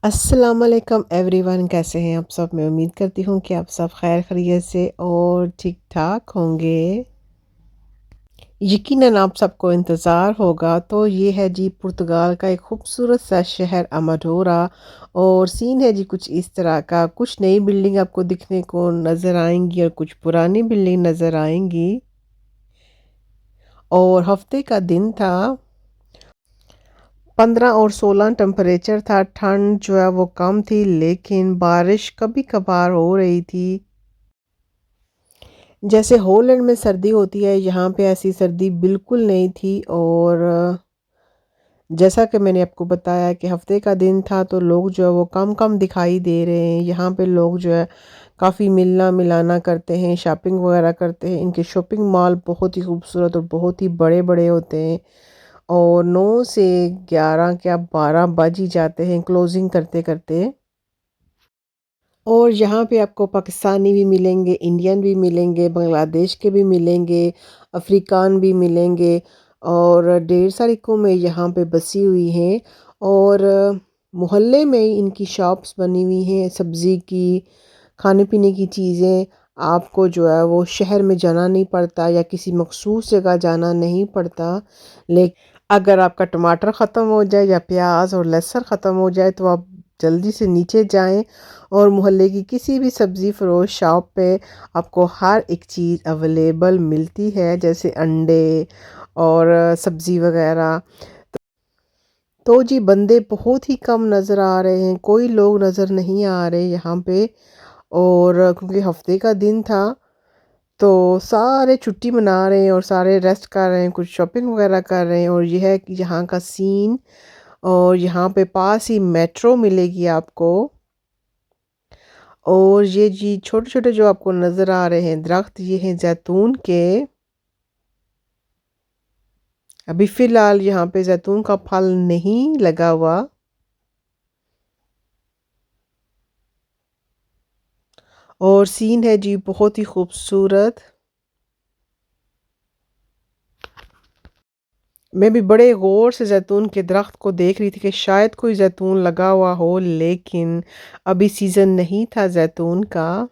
अस्सलाम वालेकुम एवरीवन, कैसे हैं आप सब? मैं उम्मीद करती हूँ कि आप सब खैर खैरियत से और ठीक-ठाक होंगे। यकीनन आप सबको इंतज़ार होगा तो ये है जी पुर्तगाल का एक खूबसूरत सा शहर अमाडोरा। और सीन है जी कुछ इस तरह का, कुछ नई बिल्डिंग आपको दिखने को नज़र आएँगी और कुछ पुरानी बिल्डिंग नज़र आएँगी। और हफ्ते का दिन था, 15 और 16 टेम्परेचर था। ठंड जो है वो कम थी लेकिन बारिश कभी-कभार हो रही थी। जैसे हॉलैंड में सर्दी होती है, यहाँ पे ऐसी सर्दी बिल्कुल नहीं थी। और जैसा कि मैंने आपको बताया कि हफ्ते का दिन था तो लोग जो है वो कम-कम दिखाई दे रहे हैं। यहाँ पे लोग जो है काफ़ी मिलना-मिलाना करते हैं, शॉपिंग वगैरह करते हैं। इनके शॉपिंग मॉल बहुत ही खूबसूरत और बहुत ही बड़े-बड़े होते हैं। और 9 से 11 क्या 12 बज ही जाते हैं क्लोजिंग करते-करते। और यहाँ पे आपको पाकिस्तानी भी मिलेंगे, इंडियन भी मिलेंगे, बांग्लादेश के भी मिलेंगे, अफ्रीकान भी मिलेंगे। और ढेर सारी कौमें यहाँ पे बसी हुई हैं। और मोहल्ले में ही इनकी शॉप्स बनी हुई हैं सब्ज़ी की, खाने-पीने की चीज़ें। आपको जो है वो शहर में जाना नहीं पड़ता या किसी मख़सूस जगह जाना नहीं पड़ता। ले अगर आपका टमाटर ख़त्म हो जाए या प्याज और लहसुन ख़त्म हो जाए तो आप जल्दी से नीचे जाएं और मोहल्ले की किसी भी सब्ज़ी फ़रोश शॉप पे आपको हर एक चीज़ अवेलेबल मिलती है, जैसे अंडे और सब्ज़ी वगैरह। तो जी बंदे बहुत ही कम नज़र आ रहे हैं, कोई लोग नज़र नहीं आ रहे यहाँ पे। और क्योंकि हफ्ते का दिन था तो सारे छुट्टी मना रहे हैं और सारे रेस्ट कर रहे हैं, कुछ शॉपिंग वगैरह कर रहे हैं। और ये है कि यहाँ का सीन। और यहाँ पे पास ही मेट्रो मिलेगी आपको। और ये जी छोटे-छोटे जो आपको नज़र आ रहे हैं दरख्त, ये हैं ज़ैतून के। अभी फ़िलहाल यहाँ पे ज़ैतून का फल नहीं लगा हुआ। और सीन है जी बहुत ही खूबसूरत। मैं भी बड़े गौर से ज़ैतून के दरख्त को देख रही थी कि शायद कोई ज़ैतून लगा हुआ हो, लेकिन अभी सीज़न नहीं था ज़ैतून का।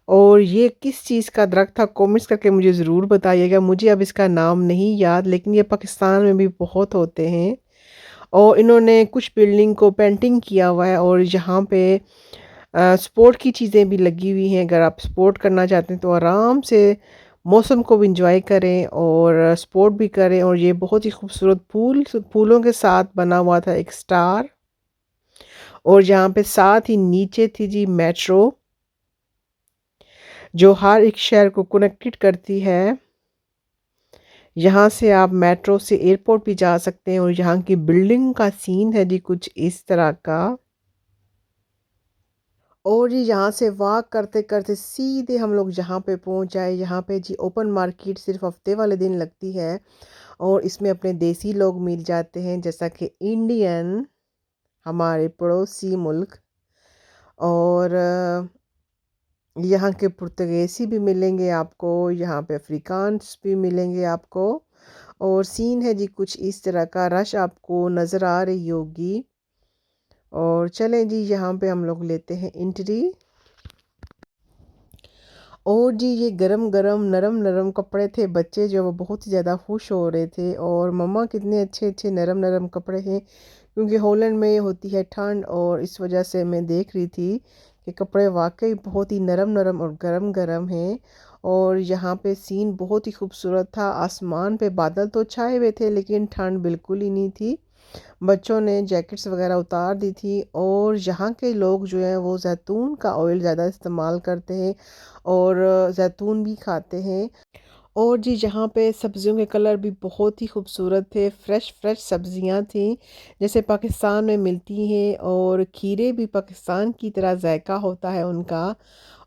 और ये किस चीज़ का दरख्त था, कमेंट्स करके मुझे ज़रूर बताइएगा। मुझे अब इसका नाम नहीं याद, लेकिन ये पाकिस्तान में भी बहुत होते हैं। और इन्होंने कुछ बिल्डिंग को पेंटिंग किया हुआ है। और यहाँ पे स्पोर्ट की चीज़ें भी लगी हुई हैं। अगर आप स्पोर्ट करना चाहते हैं तो आराम से मौसम को भी इंजॉय करें और स्पोर्ट भी करें। और ये बहुत ही खूबसूरत फूलों के साथ बना हुआ था एक स्टार। और यहाँ पे साथ ही नीचे थी जी मेट्रो, जो हर एक शहर को कनेक्टेड करती है। यहाँ से आप मेट्रो से एयरपोर्ट भी जा सकते हैं। और यहाँ की बिल्डिंग का सीन है जी कुछ इस तरह का। और जी यहाँ से वॉक करते करते सीधे हम लोग जहाँ पे पहुँच जाए, यहाँ पे जी ओपन मार्केट सिर्फ हफ्ते वाले दिन लगती है। और इसमें अपने देसी लोग मिल जाते हैं, जैसा कि इंडियन, हमारे पड़ोसी मुल्क। और यहाँ के पुर्तगेसी भी मिलेंगे आपको, यहाँ पे अफ्रीकान्स भी मिलेंगे आपको। और सीन है जी कुछ इस तरह का, रश आपको नज़र आ रही होगी। और चलें जी यहाँ पे हम लोग लेते हैं एंट्री। और जी ये गरम-गरम, नरम-नरम कपड़े थे। बच्चे जो वो बहुत ही ज़्यादा खुश हो रहे थे। और मम्मा कितने अच्छे-अच्छे नरम-नरम कपड़े हैं, क्योंकि हॉलैंड में होती है ठंड और इस वजह से मैं देख रही थी कि कपड़े वाक़ई बहुत ही नरम-नरम और गरम-गरम हैं। और यहाँ पे सीन बहुत ही खूबसूरत था। आसमान पे बादल तो छाए हुए थे लेकिन ठंड बिल्कुल ही नहीं थी। बच्चों ने जैकेट्स वगैरह उतार दी थी। और यहाँ के लोग जो हैं वो ज़ैतून का ऑयल ज़्यादा इस्तेमाल करते हैं और ज़ैतून भी खाते हैं। और जी यहाँ पे सब्जियों के कलर भी बहुत ही खूबसूरत थे, फ़्रेश फ़्रेश सब्जियाँ थीं जैसे पाकिस्तान में मिलती हैं। और खीरे भी पाकिस्तान की तरह जायका होता है उनका।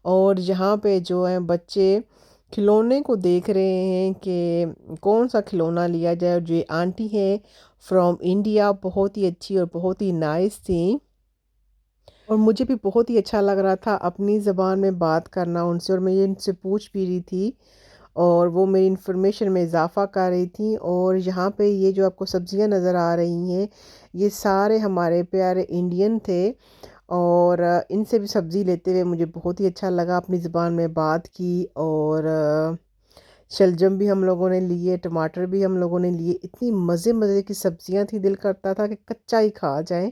और यहाँ पे जो है बच्चे खिलौने को देख रहे हैं कि कौन सा खिलौना लिया जाए। और जो ये आंटी है फ्रॉम इंडिया, बहुत ही अच्छी और बहुत ही नाइस थी। और मुझे भी बहुत ही अच्छा लग रहा था अपनी ज़बान में बात करना उनसे। और मैं ये इनसे पूछ भी रही थी। और वो मेरी इन्फॉर्मेशन में इजाफ़ा कर रही थी। और यहाँ पे ये जो आपको सब्ज़ियाँ नज़र आ रही हैं, ये सारे हमारे प्यारे इंडियन थे। और इनसे भी सब्ज़ी लेते हुए मुझे बहुत ही अच्छा लगा, अपनी ज़ुबान में बात की। और शलजम भी हम लोगों ने लिए, टमाटर भी हम लोगों ने लिए। इतनी मज़े मज़े की सब्ज़ियाँ थी, दिल करता था कि कच्चा ही खा जाएं।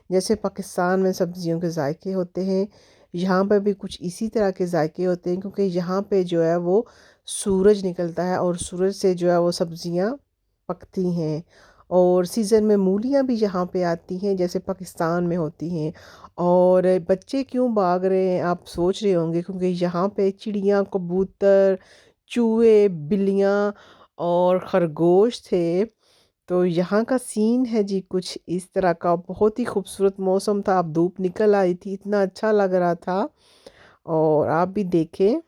जैसे पाकिस्तान में सब्ज़ियों के जायके होते हैं, यहाँ पर भी कुछ इसी तरह के जायके होते हैं, क्योंकि यहाँ पे जो है वो सूरज निकलता है और सूरज से जो है वो सब्ज़ियाँ पकती हैं। और सीज़न में मूलियाँ भी यहाँ पे आती हैं, जैसे पाकिस्तान में होती हैं। और बच्चे क्यों भाग रहे हैं आप सोच रहे होंगे, क्योंकि यहाँ पे चिड़ियाँ, कबूतर, चूहे, बिल्लियाँ और खरगोश थे। तो यहाँ का सीन है जी कुछ इस तरह का। बहुत ही खूबसूरत मौसम था, अब धूप निकल आई थी, इतना अच्छा लग रहा था। और आप भी देखें।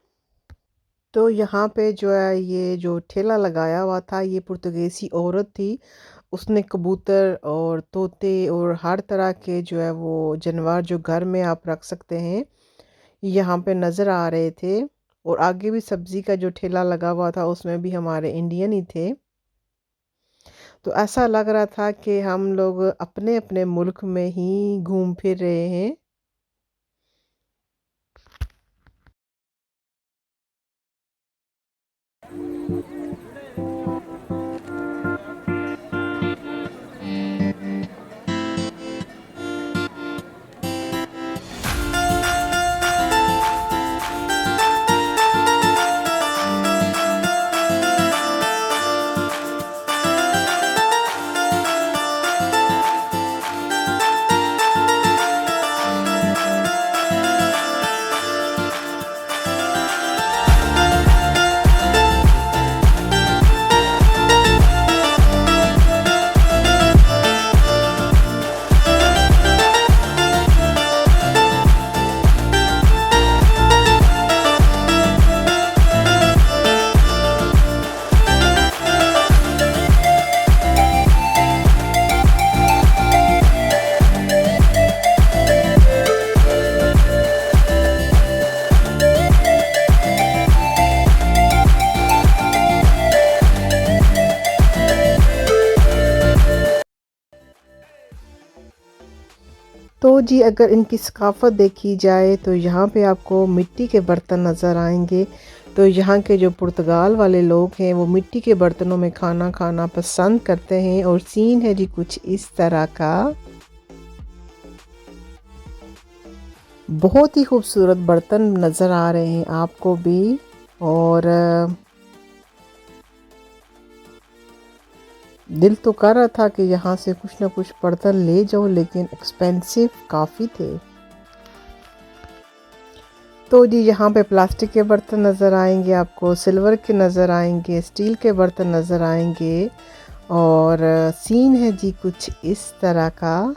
तो यहाँ पे जो है ये जो ठेला लगाया हुआ था, ये पुर्तगीज़ी औरत थी। उसने कबूतर और तोते और हर तरह के जो है वो जानवर जो घर में आप रख सकते हैं, यहाँ पे नज़र आ रहे थे। और आगे भी सब्ज़ी का जो ठेला लगा हुआ था, उसमें भी हमारे इंडियन ही थे। तो ऐसा लग रहा था कि हम लोग अपने अपने मुल्क में ही घूम फिर रहे हैं। तो जी अगर इनकी सकाफ़त देखी जाए तो यहाँ पे आपको मिट्टी के बर्तन नज़र आएंगे। तो यहाँ के जो पुर्तगाल वाले लोग हैं वो मिट्टी के बर्तनों में खाना खाना पसंद करते हैं। और सीन है जी कुछ इस तरह का। बहुत ही खूबसूरत बर्तन नज़र आ रहे हैं आपको भी। और दिल तो कर रहा था कि यहाँ से कुछ ना कुछ बर्तन ले जाऊँ, लेकिन एक्सपेंसिव काफ़ी थे। तो जी यहाँ पे प्लास्टिक के बर्तन नज़र आएंगे आपको, सिल्वर के नज़र आएंगे, स्टील के बर्तन नज़र आएंगे। और सीन है जी कुछ इस तरह का।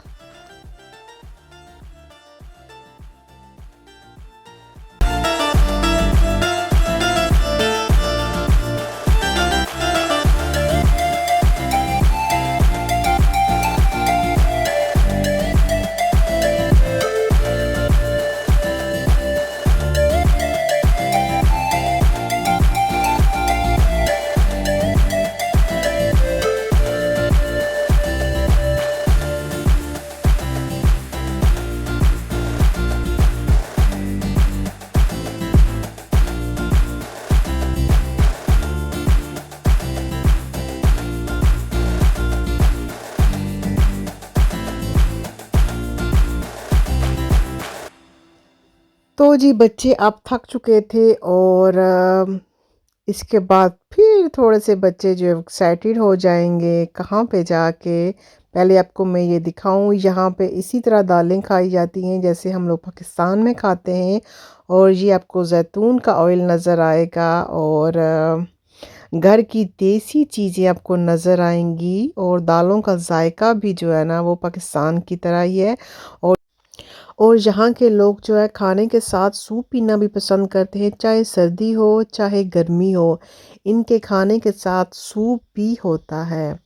तो जी बच्चे अब थक चुके थे। और इसके बाद फिर थोड़े से बच्चे जो एक्साइटेड हो जाएंगे कहाँ पे जाके। पहले आपको मैं ये दिखाऊं, यहाँ पे इसी तरह दालें खाई जाती हैं जैसे हम लोग पाकिस्तान में खाते हैं। और ये आपको जैतून का ऑयल नज़र आएगा। और घर की देसी चीज़ें आपको नज़र आएंगी। और दालों का जायका भी जो है ना वो पाकिस्तान की तरह ही है। और यहाँ के लोग जो है खाने के साथ सूप पीना भी पसंद करते हैं, चाहे सर्दी हो चाहे गर्मी हो। इनके खाने के साथ सूप भी होता है,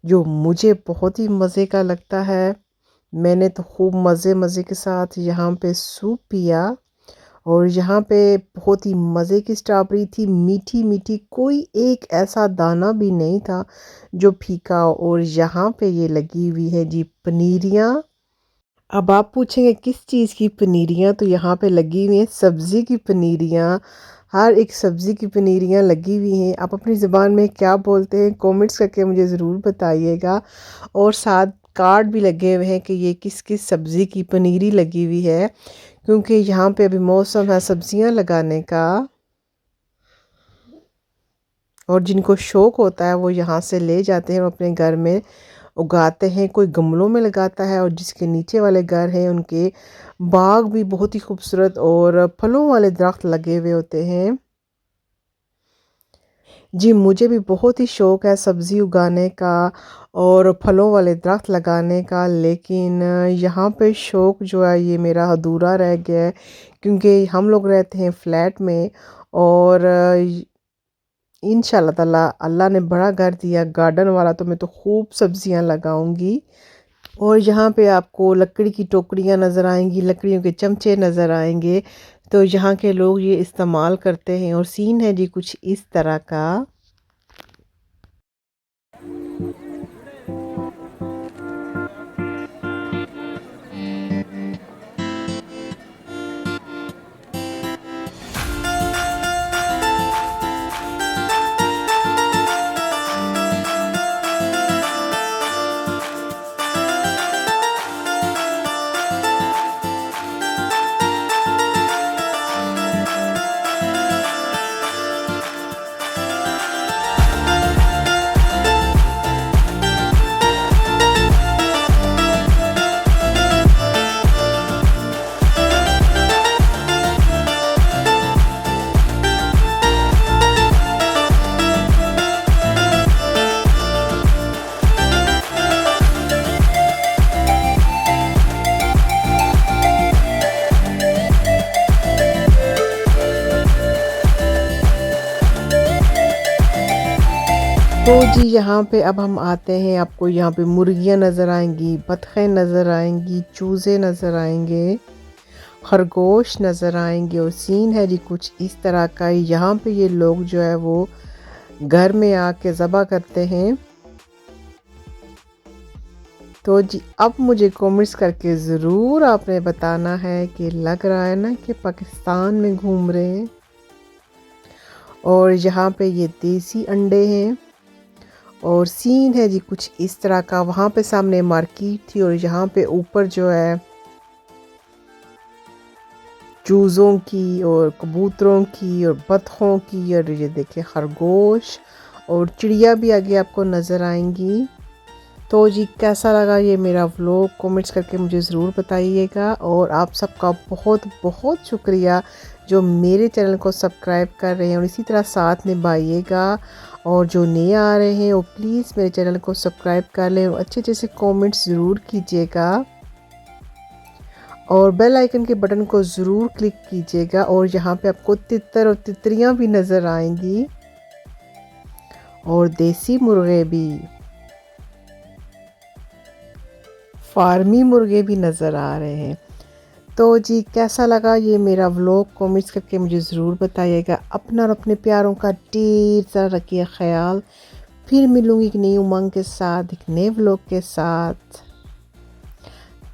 जो मुझे बहुत ही मज़े का लगता है। मैंने तो खूब मज़े मज़े के साथ यहाँ पे सूप पिया। और यहाँ पे बहुत ही मज़े की स्ट्रॉबेरी थी, मीठी मीठी, कोई एक ऐसा दाना भी नहीं था जो फीका हो। और यहाँ पे ये लगी हुई है जी पनीरियाँ। अब आप पूछेंगे किस चीज़ की पनीरियाँ, तो यहाँ पे लगी हुई हैं सब्ज़ी की पनीरियाँ। हर एक सब्ज़ी की पनीरियाँ लगी हुई हैं। आप अपनी ज़ुबान में क्या बोलते हैं कमेंट्स करके मुझे ज़रूर बताइएगा। और साथ कार्ड भी लगे हुए हैं कि ये किस किस सब्ज़ी की पनीरी लगी हुई है, क्योंकि यहाँ पे अभी मौसम है सब्ज़ियाँ लगाने का। और जिनको शौक़ होता है वो यहाँ से ले जाते हैं और अपने घर में उगाते हैं। कोई गमलों में लगाता है और जिसके नीचे वाले घर हैं उनके बाग भी बहुत ही खूबसूरत और फलों वाले दरख्त लगे हुए होते हैं। जी मुझे भी बहुत ही शौक़ है सब्ज़ी उगाने का और फलों वाले दरख्त लगाने का, लेकिन यहाँ पे शौक़ जो है ये मेरा अधूरा रह गया है, क्योंकि हम लोग रहते हैं फ्लैट में। और इंशाल्लाह ताला अल्लाह ने बड़ा घर दिया गार्डन वाला, तो मैं तो खूब सब्जियां लगाऊंगी। और यहाँ पे आपको लकड़ी की टोकरियाँ नज़र आएंगी, लकड़ियों के चमचे नज़र आएंगे, तो यहाँ के लोग ये इस्तेमाल करते हैं। और सीन है जी कुछ इस तरह का। तो जी यहाँ पे अब हम आते हैं, आपको यहाँ पे मुर्गियाँ नज़र आएंगी, बतखें नज़र आएंगी, चूज़े नज़र आएंगे, खरगोश नज़र आएंगे। और सीन है जी कुछ इस तरह का। यहाँ पे ये लोग जो है वो घर में आके ज़बह करते हैं। तो जी अब मुझे कमेंट्स करके ज़रूर आपने बताना है कि लग रहा है ना कि पाकिस्तान में घूम रहे हैं। और यहाँ पे ये देसी अंडे हैं। और सीन है जी कुछ इस तरह का। वहाँ पे सामने मार्केट थी और यहाँ पे ऊपर जो है चूज़ों की और कबूतरों की और बतखों की, और ये देखिए खरगोश और चिड़िया भी आगे आपको नज़र आएंगी। तो जी कैसा लगा ये मेरा व्लॉग, कमेंट्स करके मुझे ज़रूर बताइएगा। और आप सबका बहुत बहुत शुक्रिया जो मेरे चैनल को सब्सक्राइब कर रहे हैं, और इसी तरह साथ निभाइएगा। और जो नए आ रहे हैं वो प्लीज़ मेरे चैनल को सब्सक्राइब कर लें और अच्छे अच्छे से कमेंट्स ज़रूर कीजिएगा। और बेल आइकन के बटन को ज़रूर क्लिक कीजिएगा। और यहाँ पे आपको तितर और तितरियाँ भी नज़र आएंगी और देसी मुर्गे भी, फार्मी मुर्गे भी नज़र आ रहे हैं। तो जी कैसा लगा ये मेरा व्लॉग, कमेंट्स करके मुझे ज़रूर बताइएगा। अपना और अपने प्यारों का ढेर सारा रखिए ख्याल। फिर मिलूँगी एक नई उमंग के साथ, एक नए व्लॉग के साथ।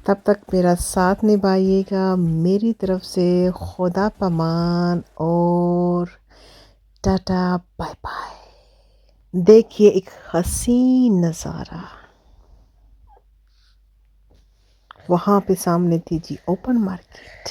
तब तक मेरा साथ निभाइएगा। मेरी तरफ से खुदा पमान और टाटा बाय बाय। देखिए एक हसीन नज़ारा, वहाँ पे सामने थी जी ओपन मार्केट।